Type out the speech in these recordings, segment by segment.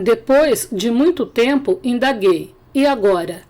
Depois de muito tempo, indaguei. E agora?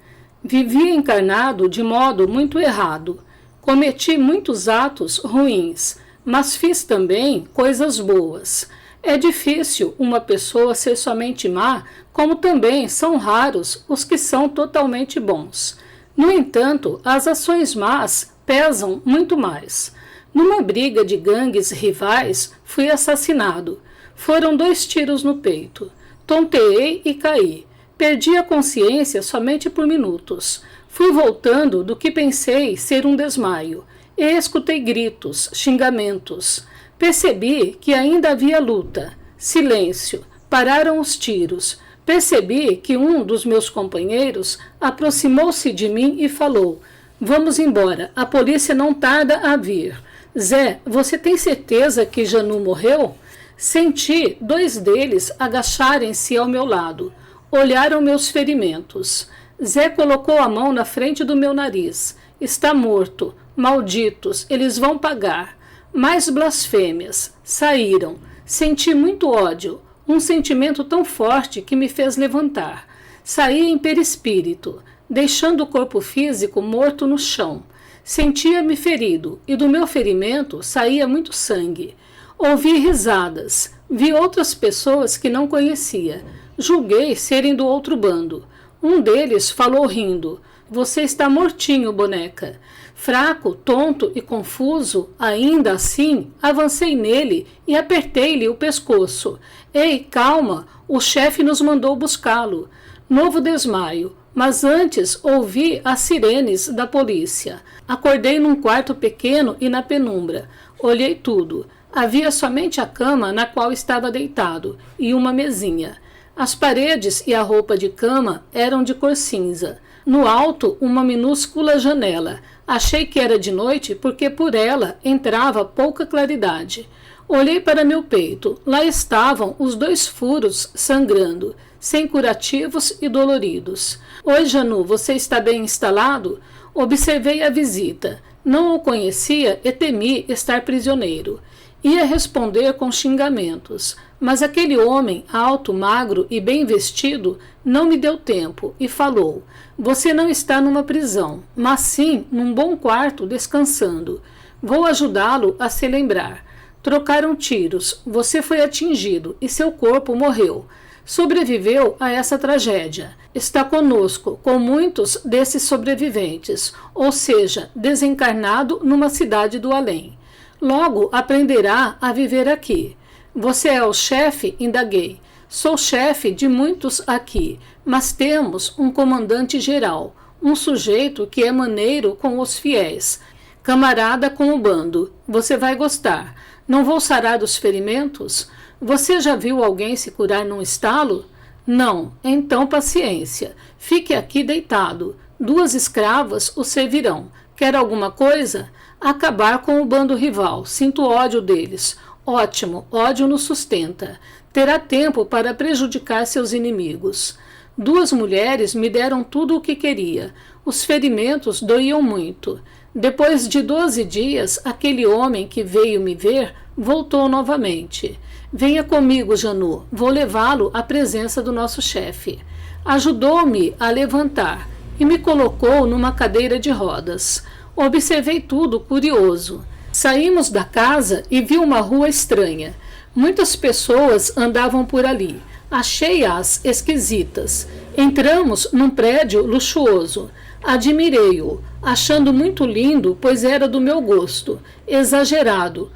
Vivi encarnado de modo muito errado. Cometi muitos atos ruins, mas fiz também coisas boas. É difícil uma pessoa ser somente má, como também são raros os que são totalmente bons. No entanto, as ações más pesam muito mais. Numa briga de gangues rivais, fui assassinado. Foram 2 tiros no peito. Tonteei e caí. Perdi a consciência somente por minutos. Fui voltando do que pensei ser um desmaio. E escutei gritos, xingamentos. Percebi que ainda havia luta. Silêncio. Pararam os tiros. Percebi que um dos meus companheiros aproximou-se de mim e falou: "Vamos embora, a polícia não tarda a vir." "Zé, você tem certeza que Janu morreu?" Senti 2 deles agacharem-se ao meu lado. Olharam meus ferimentos. Zé colocou a mão na frente do meu nariz. "Está morto. Malditos, eles vão pagar." Mais blasfêmias. Saíram. Senti muito ódio. Um sentimento tão forte que me fez levantar. Saí em perispírito, deixando o corpo físico morto no chão. Sentia-me ferido, e do meu ferimento saía muito sangue. Ouvi risadas. Vi outras pessoas que não conhecia. Julguei serem do outro bando. Um deles falou rindo: "Você está mortinho, boneca." Fraco, tonto e confuso, ainda assim, avancei nele e apertei-lhe o pescoço. "Ei, calma, o chefe nos mandou buscá-lo." Novo desmaio, mas antes ouvi as sirenes da polícia. Acordei num quarto pequeno e na penumbra. Olhei tudo. Havia somente a cama na qual estava deitado e uma mesinha. As paredes e a roupa de cama eram de cor cinza. No alto, uma minúscula janela. Achei que era de noite porque por ela entrava pouca claridade. Olhei para meu peito. Lá estavam os 2 furos sangrando, sem curativos e doloridos. "Oi, Janu, você está bem instalado?" Observei a visita. Não o conhecia e temi estar prisioneiro. Ia responder com xingamentos, mas aquele homem alto, magro e bem vestido não me deu tempo e falou: "Você não está numa prisão, mas sim num bom quarto descansando. Vou ajudá-lo a se lembrar. Trocaram tiros, você foi atingido e seu corpo morreu. Sobreviveu a essa tragédia. Está conosco, com muitos desses sobreviventes, ou seja, desencarnado numa cidade do além. Logo aprenderá a viver aqui." "Você é o chefe?" indaguei. "Sou chefe de muitos aqui, mas temos um comandante geral, um sujeito que é maneiro com os fiéis, camarada com o bando. Você vai gostar. Não vou sarar dos ferimentos? Você já viu alguém se curar num estalo?" "Não, então paciência. Fique aqui deitado. 2 escravas o servirão. Quer alguma coisa?" "Acabar com o bando rival. Sinto ódio deles." "Ótimo, ódio nos sustenta. Terá tempo para prejudicar seus inimigos." 2 mulheres me deram tudo o que queria. Os ferimentos doíam muito. Depois de 12 dias, aquele homem que veio me ver voltou novamente. "Venha comigo, Janu. Vou levá-lo à presença do nosso chefe." Ajudou-me a levantar e me colocou numa cadeira de rodas. Observei tudo curioso. Saímos da casa e vi uma rua estranha. Muitas pessoas andavam por ali. Achei-as esquisitas. Entramos num prédio luxuoso. Admirei-o, achando muito lindo, pois era do meu gosto. Exagerado,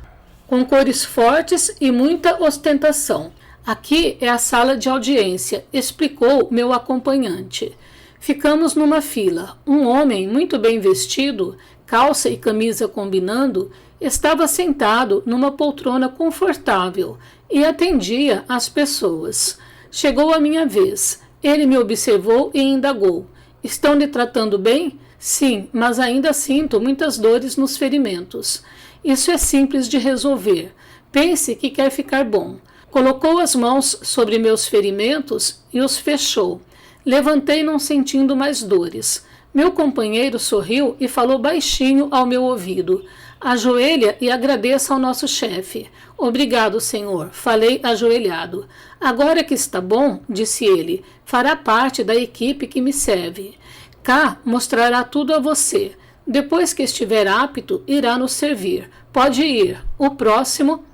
com cores fortes e muita ostentação. "Aqui é a sala de audiência", explicou meu acompanhante. Ficamos numa fila. Um homem muito bem vestido, calça e camisa combinando, estava sentado numa poltrona confortável e atendia as pessoas. Chegou a minha vez. Ele me observou e indagou: "Estão lhe tratando bem?" "Sim, mas ainda sinto muitas dores nos ferimentos." "Isso é simples de resolver. Pense que quer ficar bom." Colocou as mãos sobre meus ferimentos e os fechou. Levantei não sentindo mais dores. Meu companheiro sorriu e falou baixinho ao meu ouvido: Ajoelha e agradeça ao nosso chefe. Obrigado, senhor, falei ajoelhado. Agora que está bom, disse ele, fará parte da equipe que me serve. K mostrará tudo a você. Depois que estiver apto, irá nos servir. Pode ir. O próximo...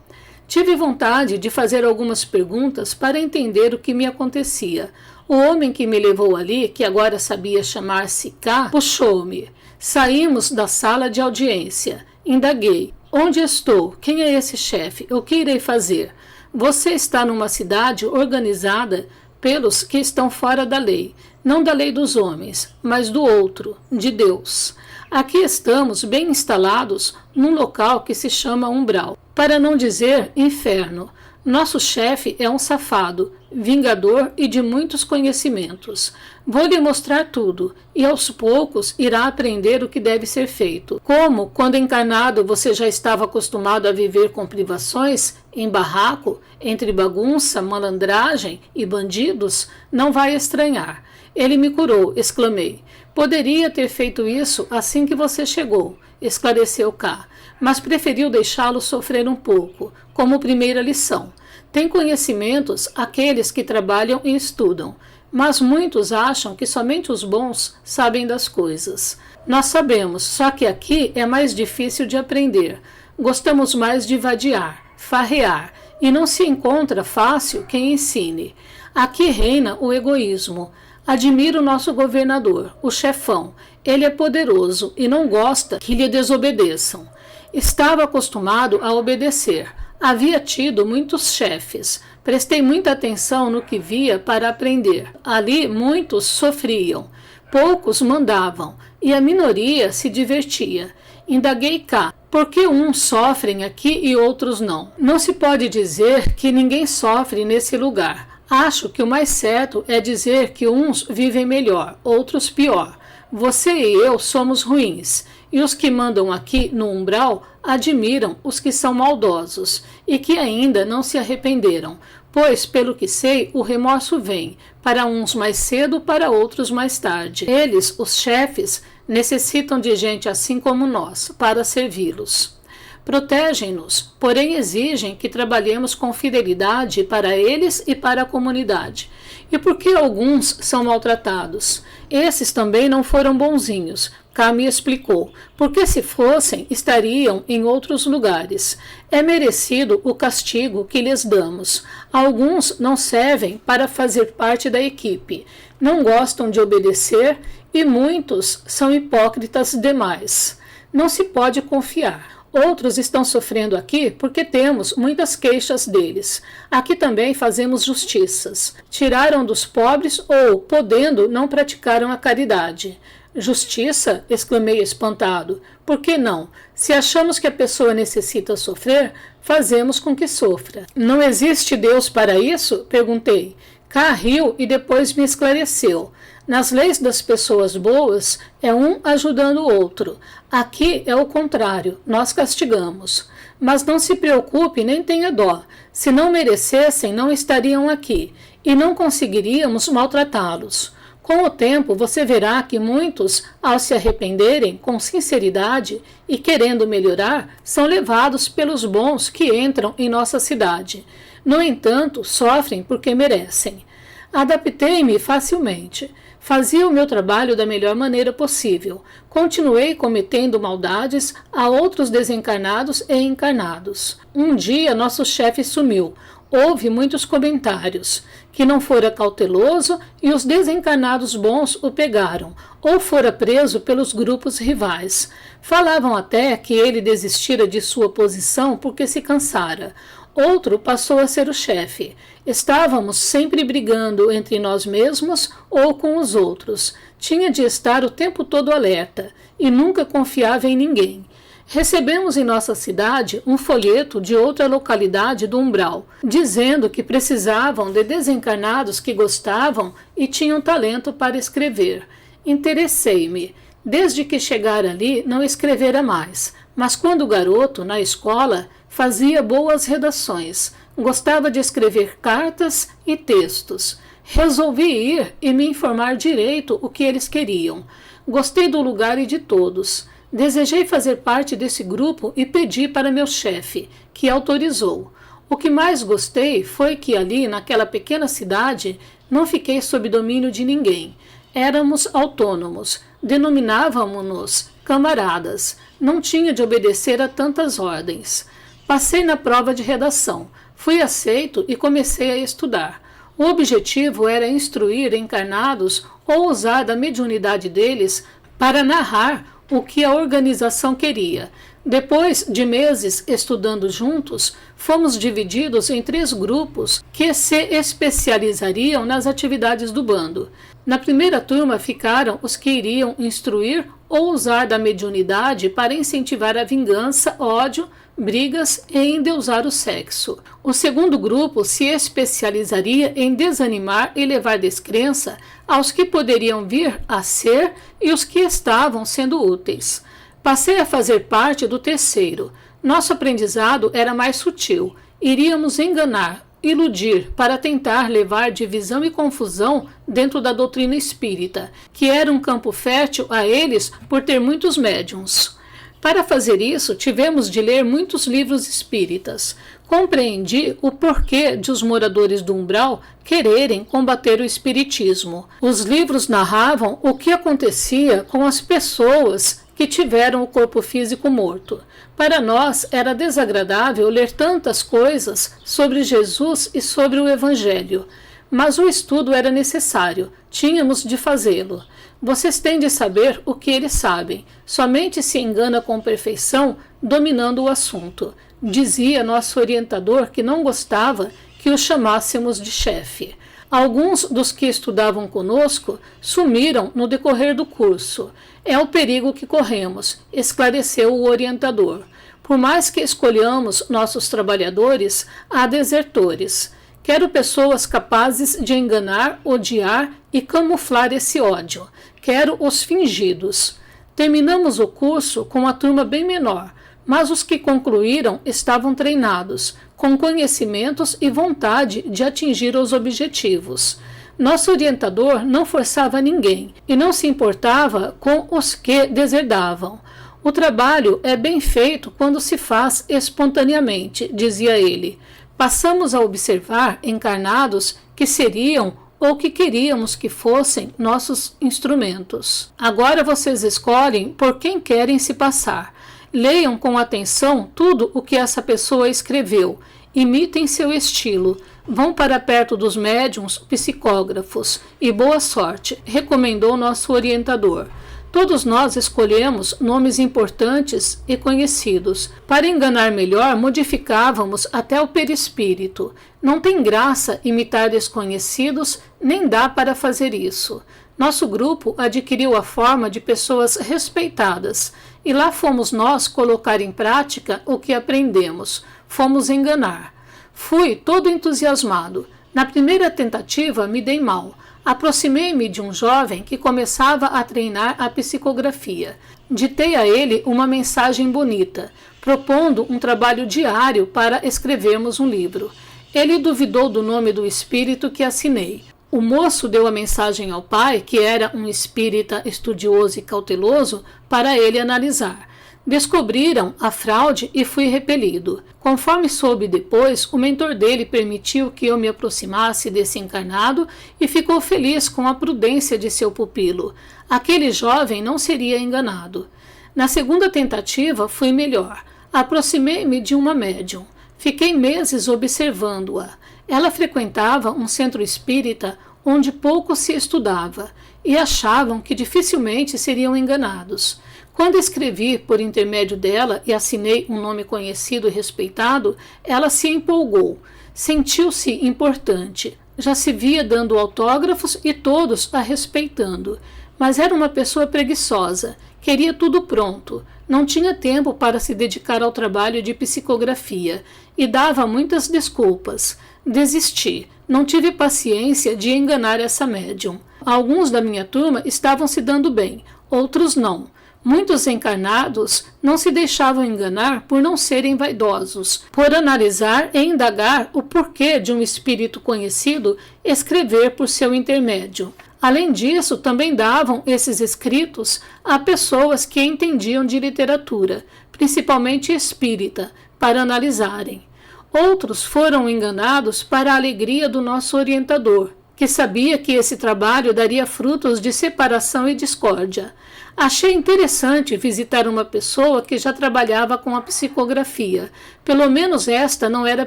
Tive vontade de fazer algumas perguntas para entender o que me acontecia. O homem que me levou ali, que agora sabia chamar-se K, puxou-me. Saímos da sala de audiência. Indaguei. Onde estou? Quem é esse chefe? O que irei fazer? Você está numa cidade organizada pelos que estão fora da lei. Não da lei dos homens, mas do outro, de Deus. Aqui estamos bem instalados num local que se chama umbral, para não dizer inferno. Nosso chefe é um safado, vingador e de muitos conhecimentos. Vou lhe mostrar tudo, e aos poucos irá aprender o que deve ser feito. Como, quando encarnado, você já estava acostumado a viver com privações, em barraco, entre bagunça, malandragem e bandidos, não vai estranhar. Ele me curou, exclamei. Poderia ter feito isso assim que você chegou, esclareceu K, mas preferiu deixá-lo sofrer um pouco, como primeira lição. Tem conhecimentos aqueles que trabalham e estudam, mas muitos acham que somente os bons sabem das coisas. Nós sabemos, só que aqui é mais difícil de aprender. Gostamos mais de vadiar, farrear, e não se encontra fácil quem ensine. Aqui reina o egoísmo. Admiro o nosso governador, o chefão. Ele é poderoso e não gosta que lhe desobedeçam. Estava acostumado a obedecer. Havia tido muitos chefes. Prestei muita atenção no que via para aprender. Ali muitos sofriam, poucos mandavam e a minoria se divertia. Indaguei K. Por que uns sofrem aqui e outros não? Não se pode dizer que ninguém sofre nesse lugar. Acho que o mais certo é dizer que uns vivem melhor, outros pior. Você e eu somos ruins, e os que mandam aqui no umbral admiram os que são maldosos e que ainda não se arrependeram, pois, pelo que sei, o remorso vem, para uns mais cedo, para outros mais tarde. Eles, os chefes, necessitam de gente assim como nós, para servi-los. Protegem-nos, porém exigem que trabalhemos com fidelidade para eles e para a comunidade. E por que alguns são maltratados? Esses também não foram bonzinhos, K me explicou, porque se fossem, estariam em outros lugares. É merecido o castigo que lhes damos. Alguns não servem para fazer parte da equipe, não gostam de obedecer e muitos são hipócritas demais. Não se pode confiar. Outros estão sofrendo aqui porque temos muitas queixas deles. Aqui também fazemos justiças. Tiraram dos pobres ou, podendo, não praticaram a caridade. Justiça? Exclamei espantado. Por que não? Se achamos que a pessoa necessita sofrer, fazemos com que sofra. Não existe Deus para isso? Perguntei. K riu e depois me esclareceu. Nas leis das pessoas boas, é um ajudando o outro. Aqui é o contrário, nós castigamos. Mas não se preocupe nem tenha dó. Se não merecessem, não estariam aqui, e não conseguiríamos maltratá-los. Com o tempo, você verá que muitos, ao se arrependerem com sinceridade e querendo melhorar, são levados pelos bons que entram em nossa cidade. No entanto, sofrem porque merecem. Adaptei-me facilmente. Fazia o meu trabalho da melhor maneira possível. Continuei cometendo maldades a outros desencarnados e encarnados. Um dia nosso chefe sumiu. Houve muitos comentários, que não fora cauteloso e os desencarnados bons o pegaram, ou fora preso pelos grupos rivais. Falavam até que ele desistira de sua posição porque se cansara. Outro passou a ser o chefe. Estávamos sempre brigando entre nós mesmos ou com os outros. Tinha de estar o tempo todo alerta e nunca confiava em ninguém. Recebemos em nossa cidade um folheto de outra localidade do umbral, dizendo que precisavam de desencarnados que gostavam e tinham talento para escrever. Interessei-me. Desde que chegara ali, não escrevera mais, mas quando garoto, na escola, fazia boas redações. Gostava de escrever cartas e textos. Resolvi ir e me informar direito o que eles queriam. Gostei do lugar e de todos. Desejei fazer parte desse grupo e pedi para meu chefe, que autorizou. O que mais gostei foi que ali, naquela pequena cidade, não fiquei sob domínio de ninguém. Éramos autônomos, denominávamos-nos camaradas. Não tinha de obedecer a tantas ordens. Passei na prova de redação, fui aceito e comecei a estudar. O objetivo era instruir encarnados ou usar da mediunidade deles para narrar o que a organização queria. Depois de meses estudando juntos, fomos divididos em 3 grupos que se especializariam nas atividades do bando. Na primeira turma ficaram os que iriam instruir ou usar da mediunidade para incentivar a vingança, ódio, brigas e endeusar o sexo. O segundo grupo se especializaria em desanimar e levar descrença aos que poderiam vir a ser e os que estavam sendo úteis. Passei a fazer parte do terceiro. Nosso aprendizado era mais sutil. Iríamos enganar, iludir para tentar levar divisão e confusão dentro da doutrina espírita, que era um campo fértil a eles por ter muitos médiuns. Para fazer isso, tivemos de ler muitos livros espíritas. Compreendi o porquê de os moradores do umbral quererem combater o espiritismo. Os livros narravam o que acontecia com as pessoas que tiveram o corpo físico morto. Para nós era desagradável ler tantas coisas sobre Jesus e sobre o Evangelho, mas o estudo era necessário, tínhamos de fazê-lo. Vocês têm de saber o que eles sabem, somente se engana com perfeição dominando o assunto. Dizia nosso orientador que não gostava que o chamássemos de chefe. Alguns dos que estudavam conosco sumiram no decorrer do curso. É o perigo que corremos, esclareceu o orientador. Por mais que escolhamos nossos trabalhadores, há desertores. Quero pessoas capazes de enganar, odiar e camuflar esse ódio. Quero os fingidos. Terminamos o curso com uma turma bem menor, mas os que concluíram estavam treinados, com conhecimentos e vontade de atingir os objetivos. Nosso orientador não forçava ninguém e não se importava com os que deserdavam. O trabalho é bem feito quando se faz espontaneamente, dizia ele. Passamos a observar encarnados que seriam ou que queríamos que fossem nossos instrumentos. Agora vocês escolhem por quem querem se passar. Leiam com atenção tudo o que essa pessoa escreveu. Imitem seu estilo. Vão para perto dos médiuns, psicógrafos. E boa sorte, recomendou nosso orientador. Todos nós escolhemos nomes importantes e conhecidos. Para enganar melhor, modificávamos até o perispírito. Não tem graça imitar desconhecidos, nem dá para fazer isso. Nosso grupo adquiriu a forma de pessoas respeitadas, e lá fomos nós colocar em prática o que aprendemos. Fomos enganar. Fui todo entusiasmado. Na primeira tentativa me dei mal. Aproximei-me de um jovem que começava a treinar a psicografia. Ditei a ele uma mensagem bonita, propondo um trabalho diário para escrevermos um livro. Ele duvidou do nome do espírito que assinei. O moço deu a mensagem ao pai, que era um espírita estudioso e cauteloso, para ele analisar. Descobriram a fraude e fui repelido. Conforme soube depois, o mentor dele permitiu que eu me aproximasse desse encarnado e ficou feliz com a prudência de seu pupilo. Aquele jovem não seria enganado. Na segunda tentativa, fui melhor. Aproximei-me de uma médium. Fiquei meses observando-a. Ela frequentava um centro espírita onde pouco se estudava e achavam que dificilmente seriam enganados. Quando escrevi por intermédio dela e assinei um nome conhecido e respeitado, ela se empolgou. Sentiu-se importante. Já se via dando autógrafos e todos a respeitando. Mas era uma pessoa preguiçosa. Queria tudo pronto. Não tinha tempo para se dedicar ao trabalho de psicografia e dava muitas desculpas. Desisti. Não tive paciência de enganar essa médium. Alguns da minha turma estavam se dando bem, outros não. Muitos encarnados não se deixavam enganar por não serem vaidosos, por analisar e indagar o porquê de um espírito conhecido escrever por seu intermédio. Além disso, também davam esses escritos a pessoas que entendiam de literatura, principalmente espírita, para analisarem. Outros foram enganados para a alegria do nosso orientador, que sabia que esse trabalho daria frutos de separação e discórdia. Achei interessante visitar uma pessoa que já trabalhava com a psicografia. Pelo menos esta não era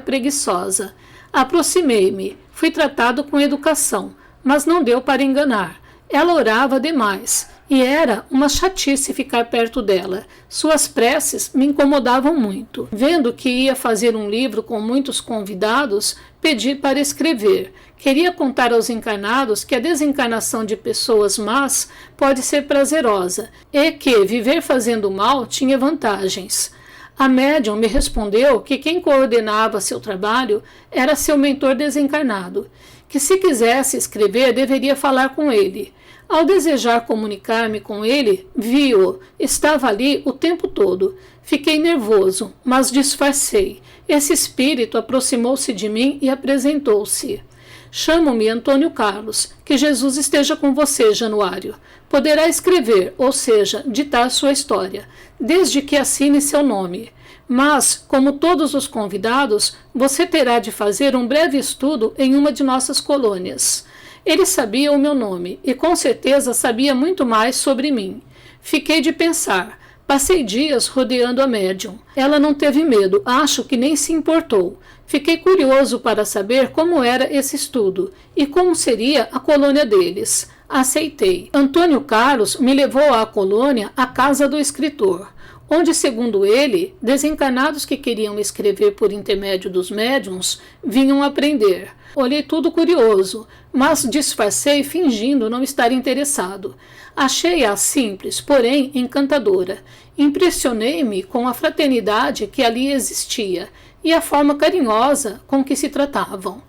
preguiçosa. Aproximei-me, fui tratado com educação, mas não deu para enganar. Ela orava demais, e era uma chatice ficar perto dela. Suas preces me incomodavam muito. Vendo que ia fazer um livro com muitos convidados, pedi para escrever. Queria contar aos encarnados que a desencarnação de pessoas más pode ser prazerosa, e que viver fazendo mal tinha vantagens. A médium me respondeu que quem coordenava seu trabalho era seu mentor desencarnado, que se quisesse escrever deveria falar com ele. Ao desejar comunicar-me com ele, vi-o, estava ali o tempo todo. Fiquei nervoso, mas disfarcei. Esse espírito aproximou-se de mim e apresentou-se. Chamo-me Antônio Carlos, que Jesus esteja com você, Januário. Poderá escrever, ou seja, ditar sua história, desde que assine seu nome. Mas, como todos os convidados, você terá de fazer um breve estudo em uma de nossas colônias. Ele sabia o meu nome e com certeza sabia muito mais sobre mim. Fiquei de pensar. Passei dias rodeando a médium. Ela não teve medo, acho que nem se importou. Fiquei curioso para saber como era esse estudo e como seria a colônia deles. Aceitei. Antônio Carlos me levou à colônia, à casa do escritor, onde, segundo ele, desencarnados que queriam escrever por intermédio dos médiuns vinham aprender. Olhei tudo curioso, mas disfarcei fingindo não estar interessado. Achei-a simples, porém encantadora. Impressionei-me com a fraternidade que ali existia e a forma carinhosa com que se tratavam.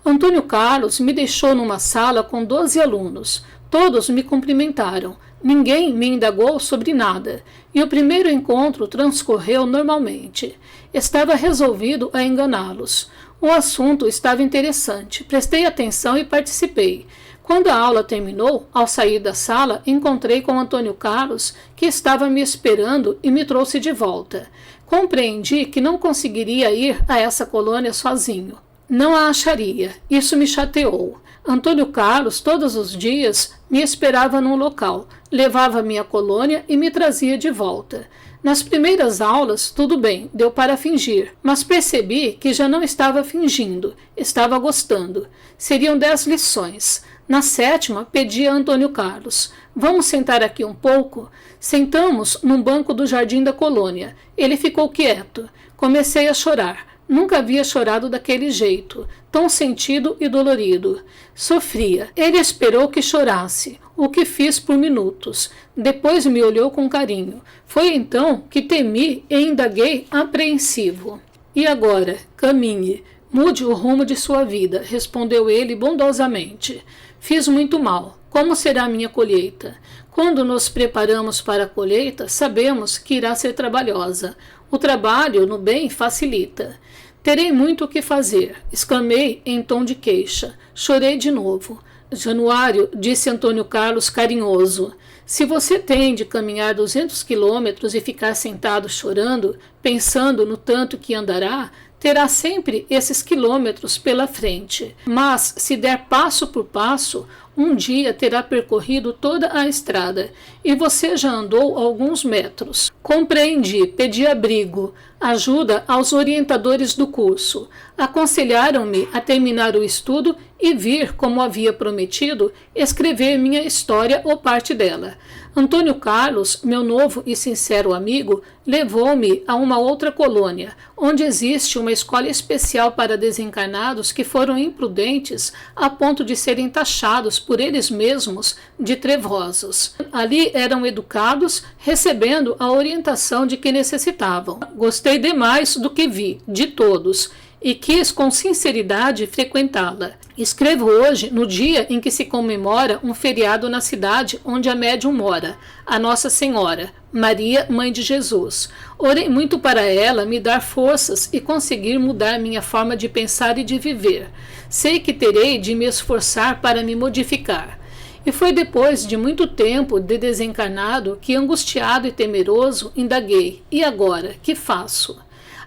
Antônio Carlos me deixou numa sala com 12 alunos. Todos me cumprimentaram. Ninguém me indagou sobre nada, e o primeiro encontro transcorreu normalmente. Estava resolvido a enganá-los. O assunto estava interessante, prestei atenção e participei. Quando a aula terminou, ao sair da sala, encontrei com Antônio Carlos, que estava me esperando e me trouxe de volta. Compreendi que não conseguiria ir a essa colônia sozinho. Não a acharia. Isso me chateou. Antônio Carlos, todos os dias, me esperava num local, levava-me à colônia e me trazia de volta. Nas primeiras aulas, tudo bem, deu para fingir, mas percebi que já não estava fingindo, estava gostando. Seriam 10 lições. Na 7ª, pedi a Antônio Carlos: vamos sentar aqui um pouco? Sentamos num banco do jardim da colônia. Ele ficou quieto. Comecei a chorar. Nunca havia chorado daquele jeito, tão sentido e dolorido. Sofria. Ele esperou que chorasse, o que fiz por minutos. Depois me olhou com carinho. Foi então que temi e indaguei apreensivo. E agora, caminhe, mude o rumo de sua vida, respondeu ele bondosamente. Fiz muito mal. Como será a minha colheita? Quando nos preparamos para a colheita, sabemos que irá ser trabalhosa. O trabalho no bem facilita. Terei muito o que fazer, exclamei em tom de queixa. Chorei de novo. Januário, disse Antônio Carlos carinhoso, se você tem de caminhar 200 quilômetros e ficar sentado chorando, pensando no tanto que andará, terá sempre esses quilômetros pela frente. Mas, se der passo por passo, um dia terá percorrido toda a estrada, e você já andou alguns metros. Compreendi, pedi abrigo, ajuda aos orientadores do curso. Aconselharam-me a terminar o estudo e vir, como havia prometido, escrever minha história ou parte dela. Antônio Carlos, meu novo e sincero amigo, levou-me a uma outra colônia, onde existe uma escola especial para desencarnados que foram imprudentes a ponto de serem taxados por eles mesmos de trevosos. Ali eram educados, recebendo a orientação de que necessitavam. Gostei demais do que vi, de todos, e quis com sinceridade frequentá-la. Escrevo hoje no dia em que se comemora um feriado na cidade onde a médium mora, a Nossa Senhora, Maria, Mãe de Jesus. Orei muito para ela me dar forças e conseguir mudar minha forma de pensar e de viver. Sei que terei de me esforçar para me modificar. E foi depois de muito tempo de desencarnado que, angustiado e temeroso, indaguei: e agora, que faço?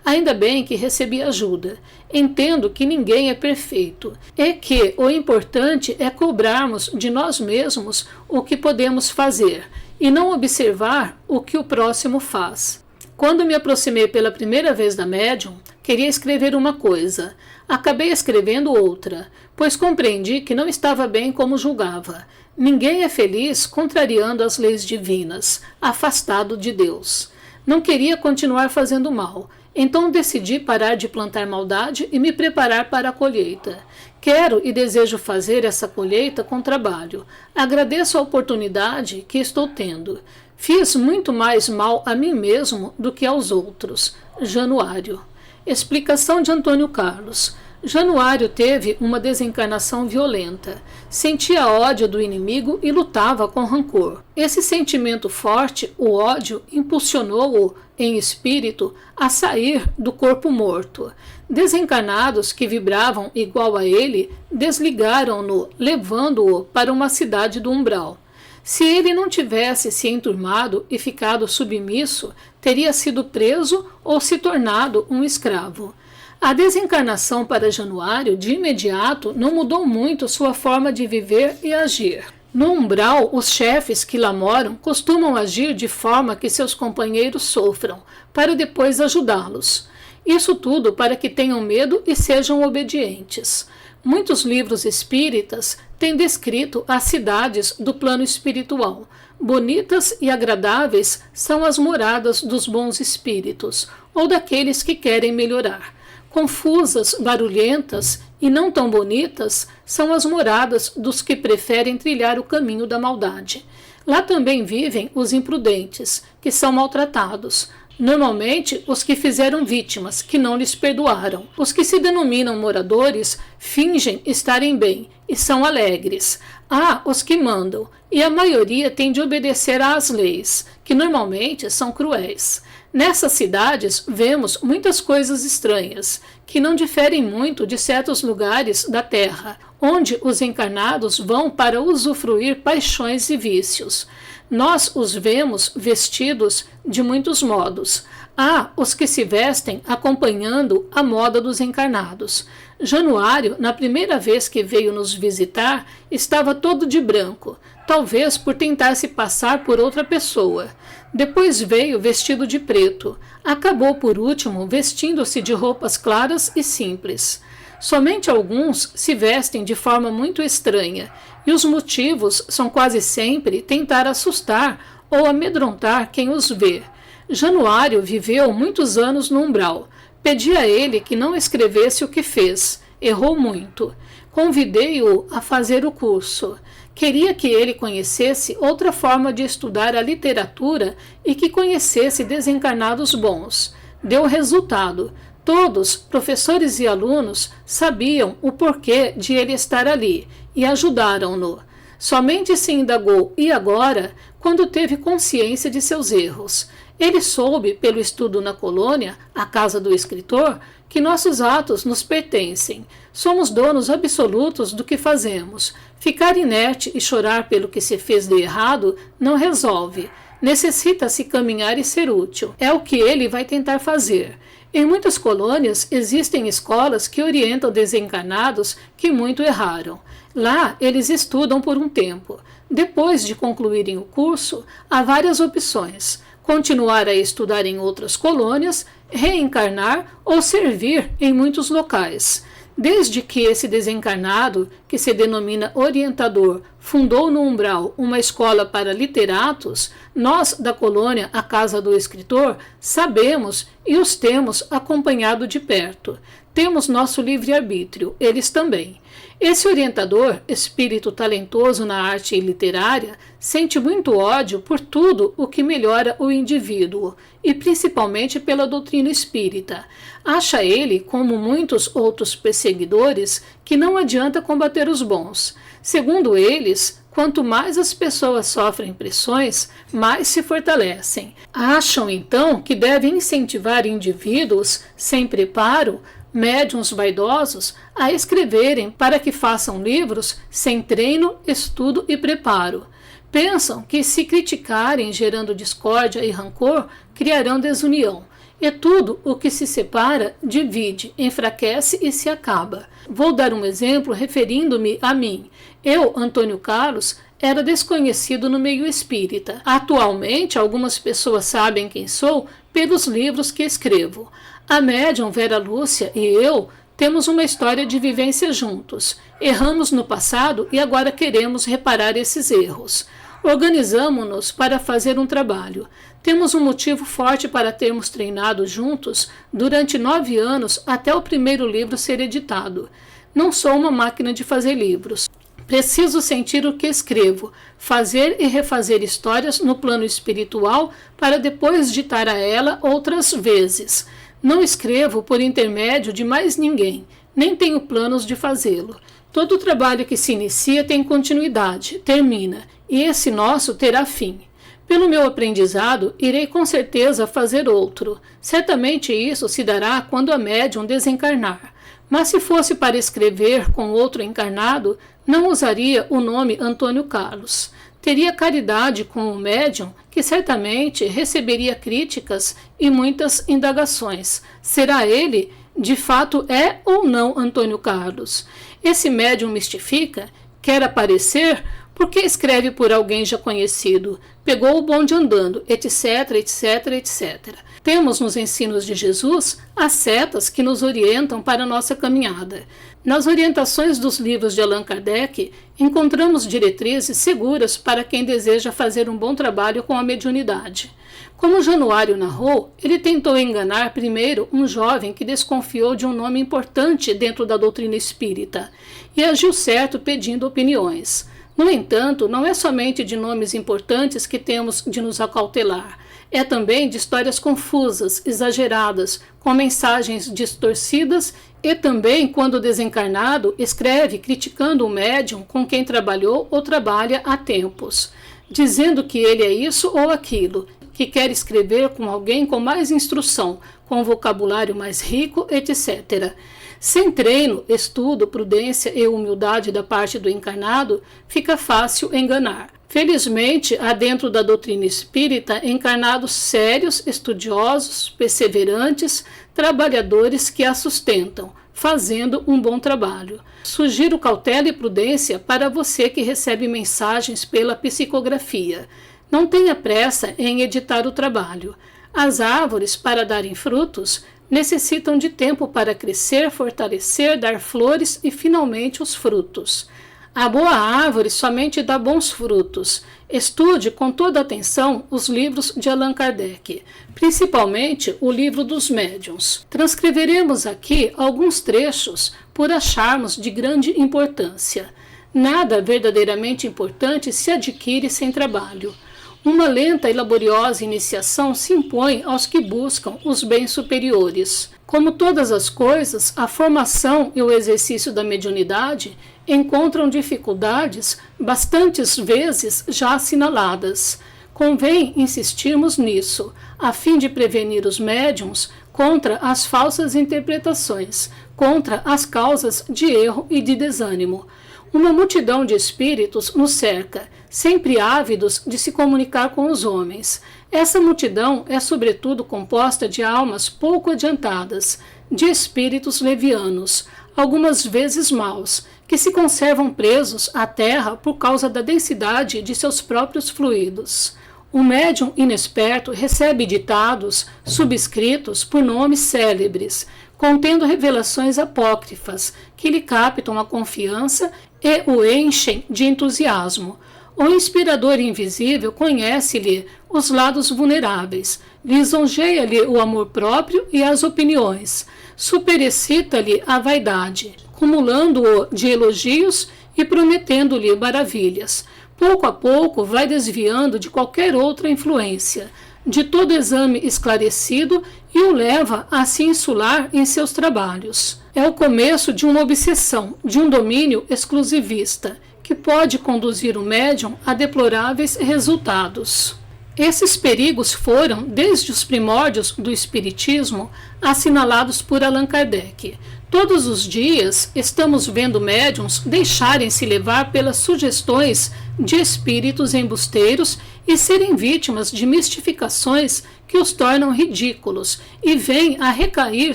Ainda bem que recebi ajuda. Entendo que ninguém é perfeito e que o importante é cobrarmos de nós mesmos o que podemos fazer e não observar o que o próximo faz. Quando me aproximei pela primeira vez da médium, queria escrever uma coisa. Acabei escrevendo outra, pois compreendi que não estava bem como julgava. Ninguém é feliz contrariando as leis divinas, afastado de Deus. Não queria continuar fazendo mal. Então decidi parar de plantar maldade e me preparar para a colheita. Quero e desejo fazer essa colheita com trabalho. Agradeço a oportunidade que estou tendo. Fiz muito mais mal a mim mesmo do que aos outros. Januário. Explicação de Antônio Carlos. Januário teve uma desencarnação violenta. Sentia ódio do inimigo e lutava com rancor. Esse sentimento forte, o ódio, impulsionou-o, em espírito, a sair do corpo morto. Desencarnados que vibravam igual a ele, desligaram-no, levando-o para uma cidade do umbral. Se ele não tivesse se enturmado e ficado submisso, teria sido preso ou se tornado um escravo. A desencarnação para Januário, de imediato, não mudou muito sua forma de viver e agir. No umbral, os chefes que lá moram costumam agir de forma que seus companheiros sofram, para depois ajudá-los. Isso tudo para que tenham medo e sejam obedientes. Muitos livros espíritas têm descrito as cidades do plano espiritual. Bonitas e agradáveis são as moradas dos bons espíritos, ou daqueles que querem melhorar. Confusas, barulhentas e não tão bonitas são as moradas dos que preferem trilhar o caminho da maldade. Lá também vivem os imprudentes, que são maltratados. Normalmente, os que fizeram vítimas, que não lhes perdoaram. Os que se denominam moradores fingem estarem bem e são alegres. Há os que mandam, e a maioria tem de obedecer às leis, que normalmente são cruéis. Nessas cidades, vemos muitas coisas estranhas, que não diferem muito de certos lugares da Terra, onde os encarnados vão para usufruir paixões e vícios. Nós os vemos vestidos de muitos modos. Há os que se vestem acompanhando a moda dos encarnados. Januário, na primeira vez que veio nos visitar, estava todo de branco, talvez por tentar se passar por outra pessoa. Depois veio vestido de preto. Acabou, por último, vestindo-se de roupas claras e simples. Somente alguns se vestem de forma muito estranha, e os motivos são quase sempre tentar assustar ou amedrontar quem os vê. Januário viveu muitos anos no umbral. Pedi a ele que não escrevesse o que fez. Errou muito. Convidei-o a fazer o curso. Queria que ele conhecesse outra forma de estudar a literatura e que conhecesse desencarnados bons. Deu resultado. Todos, professores e alunos, sabiam o porquê de ele estar ali e ajudaram-no. Somente se indagou "e agora?" quando teve consciência de seus erros. Ele soube, pelo estudo na colônia, a casa do escritor, que nossos atos nos pertencem. Somos donos absolutos do que fazemos. Ficar inerte e chorar pelo que se fez de errado não resolve. Necessita-se caminhar e ser útil. É o que ele vai tentar fazer. Em muitas colônias existem escolas que orientam desencarnados que muito erraram. Lá eles estudam por um tempo. Depois de concluírem o curso, há várias opções: continuar a estudar em outras colônias, reencarnar ou servir em muitos locais. Desde que esse desencarnado, que se denomina orientador, fundou no umbral uma escola para literatos, nós da colônia A Casa do Escritor sabemos e os temos acompanhado de perto. Temos nosso livre-arbítrio, eles também. Esse orientador, espírito talentoso na arte literária, sente muito ódio por tudo o que melhora o indivíduo, e principalmente pela doutrina espírita. Acha ele, como muitos outros perseguidores, que não adianta combater os bons. Segundo eles, quanto mais as pessoas sofrem pressões, mais se fortalecem. Acham, então, que devem incentivar indivíduos sem preparo, médiuns vaidosos a escreverem para que façam livros sem treino, estudo e preparo. Pensam que, se criticarem gerando discórdia e rancor, criarão desunião. E tudo o que se separa divide, enfraquece e se acaba. Vou dar um exemplo referindo-me a mim. Eu, Antônio Carlos, era desconhecido no meio espírita. Atualmente, algumas pessoas sabem quem sou pelos livros que escrevo. A médium Vera Lúcia e eu temos uma história de vivência juntos. Erramos no passado e agora queremos reparar esses erros. Organizamo-nos para fazer um trabalho. Temos um motivo forte para termos treinado juntos durante 9 anos até o primeiro livro ser editado. Não sou uma máquina de fazer livros. Preciso sentir o que escrevo, fazer e refazer histórias no plano espiritual para depois ditar a ela outras vezes. Não escrevo por intermédio de mais ninguém, nem tenho planos de fazê-lo. Todo trabalho que se inicia tem continuidade, termina, e esse nosso terá fim. Pelo meu aprendizado, irei com certeza fazer outro. Certamente isso se dará quando a médium desencarnar. Mas se fosse para escrever com outro encarnado, não usaria o nome Antônio Carlos. Teria caridade com o médium, que certamente receberia críticas e muitas indagações. Será ele, de fato, é ou não Antônio Carlos? Esse médium mistifica? Quer aparecer? Porque escreve por alguém já conhecido, pegou o bonde andando, etc, etc, etc. Temos nos ensinos de Jesus as setas que nos orientam para a nossa caminhada. Nas orientações dos livros de Allan Kardec, encontramos diretrizes seguras para quem deseja fazer um bom trabalho com a mediunidade. Como Januário narrou, ele tentou enganar primeiro um jovem que desconfiou de um nome importante dentro da doutrina espírita e agiu certo pedindo opiniões. No entanto, não é somente de nomes importantes que temos de nos acautelar. É também de histórias confusas, exageradas, com mensagens distorcidas e também quando o desencarnado escreve criticando o médium com quem trabalhou ou trabalha há tempos, dizendo que ele é isso ou aquilo, que quer escrever com alguém com mais instrução, com vocabulário mais rico, etc. Sem treino, estudo, prudência e humildade da parte do encarnado, fica fácil enganar. Felizmente, há dentro da doutrina espírita encarnados sérios, estudiosos, perseverantes, trabalhadores que a sustentam, fazendo um bom trabalho. Sugiro cautela e prudência para você que recebe mensagens pela psicografia. Não tenha pressa em editar o trabalho. As árvores, para darem frutos, necessitam de tempo para crescer, fortalecer, dar flores e, finalmente, os frutos. A boa árvore somente dá bons frutos. Estude com toda atenção os livros de Allan Kardec, principalmente o livro dos médiuns. Transcreveremos aqui alguns trechos por acharmos de grande importância. Nada verdadeiramente importante se adquire sem trabalho. Uma lenta e laboriosa iniciação se impõe aos que buscam os bens superiores. Como todas as coisas, a formação e o exercício da mediunidade encontram dificuldades bastantes vezes já assinaladas. Convém insistirmos nisso, a fim de prevenir os médiuns contra as falsas interpretações, contra as causas de erro e de desânimo. Uma multidão de espíritos nos cerca, sempre ávidos de se comunicar com os homens. Essa multidão é sobretudo composta de almas pouco adiantadas, de espíritos levianos, algumas vezes maus, que se conservam presos à terra por causa da densidade de seus próprios fluidos. O médium inexperto recebe ditados subscritos por nomes célebres, contendo revelações apócrifas que lhe captam a confiança e o enchem de entusiasmo. O inspirador invisível conhece-lhe os lados vulneráveis, lisonjeia-lhe o amor próprio e as opiniões, superexcita-lhe a vaidade, cumulando-o de elogios e prometendo-lhe maravilhas. Pouco a pouco vai desviando de qualquer outra influência, de todo exame esclarecido e o leva a se insular em seus trabalhos. É o começo de uma obsessão, de um domínio exclusivista, que pode conduzir o médium a deploráveis resultados. Esses perigos foram, desde os primórdios do Espiritismo, assinalados por Allan Kardec. Todos os dias estamos vendo médiuns deixarem-se levar pelas sugestões de espíritos embusteiros e serem vítimas de mistificações que os tornam ridículos e vêm a recair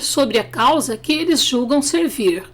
sobre a causa que eles julgam servir.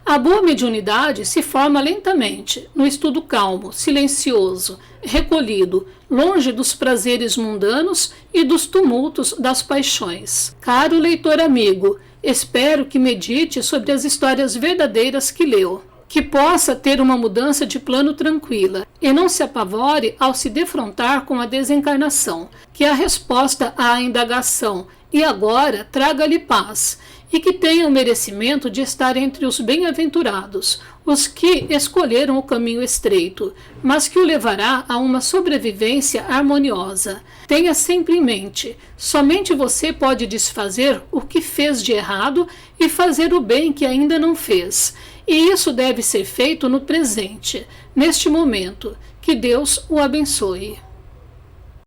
A boa mediunidade se forma lentamente, no estudo calmo, silencioso, recolhido, longe dos prazeres mundanos e dos tumultos das paixões. Caro leitor amigo, espero que medite sobre as histórias verdadeiras que leu, que possa ter uma mudança de plano tranquila e não se apavore ao se defrontar com a desencarnação, que é a resposta à indagação, e agora traga-lhe paz, e que tenha o merecimento de estar entre os bem-aventurados, os que escolheram o caminho estreito, mas que o levará a uma sobrevivência harmoniosa. Tenha sempre em mente, somente você pode desfazer o que fez de errado e fazer o bem que ainda não fez. E isso deve ser feito no presente, neste momento. Que Deus o abençoe.